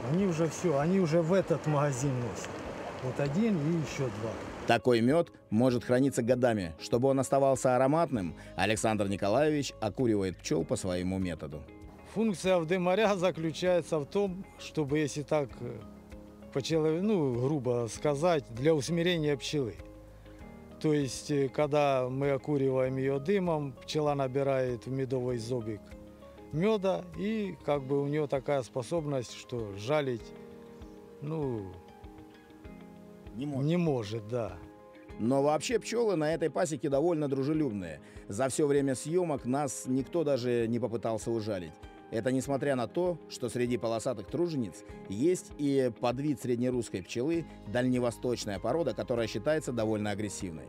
Они уже все, они уже в этот магазин носят. Вот один и еще два. Такой мед может храниться годами. Чтобы он оставался ароматным, Александр Николаевич окуривает пчел по своему методу. Функция вдымаря заключается в том, чтобы, если так грубо сказать, для усмирения пчелы. То есть, когда мы окуриваем ее дымом, пчела набирает в медовый зобик меда, и как бы у нее такая способность, что жалить, не может, да. Но вообще пчелы на этой пасеке довольно дружелюбные. За все время съемок нас никто даже не попытался ужалить. Это несмотря на то, что среди полосатых тружениц есть и подвид среднерусской пчелы, дальневосточная порода, которая считается довольно агрессивной.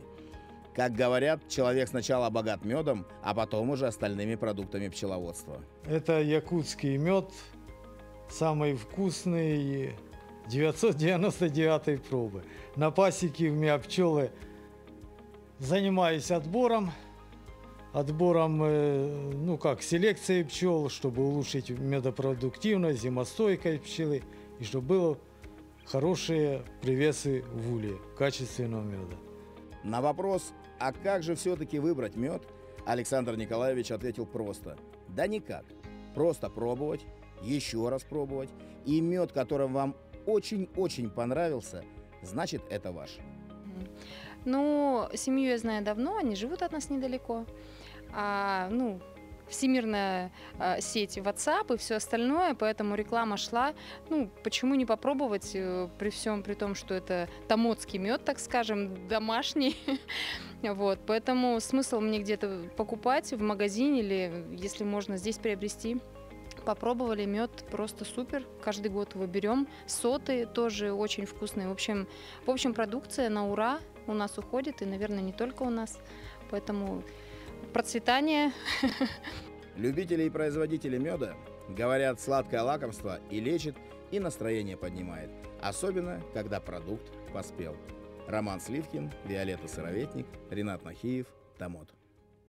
Как говорят, человек сначала богат медом, а потом уже остальными продуктами пчеловодства. Это якутский мед, самый вкусный, 999 пробы. На пасеке у меня пчелы, занимаюсь отбором, селекцией пчел, чтобы улучшить медопродуктивность, зимостойкость пчелы, и чтобы было хорошие привесы в улье, качественного меда. На вопрос, а как же все-таки выбрать мед, Александр Николаевич ответил просто: да никак, просто пробовать, еще раз пробовать, и мед, который вам очень-очень понравился, значит, это ваш. Ну, семью я знаю давно, они живут от нас недалеко. Всемирная сеть WhatsApp и все остальное, поэтому реклама шла. Почему не попробовать при том, что это томотский мед, так скажем, домашний. Вот, поэтому смысл мне где-то покупать в магазине или, если можно, здесь приобрести. Попробовали, мед просто супер. Каждый год его берем. Соты тоже очень вкусные. В общем, продукция на ура у нас уходит, и, наверное, не только у нас. Поэтому процветание. Любители и производители меда говорят, сладкое лакомство и лечит, и настроение поднимает. Особенно, когда продукт поспел. Роман Сливкин, Виолетта Сыроветник, Ренат Нахиев, Томот.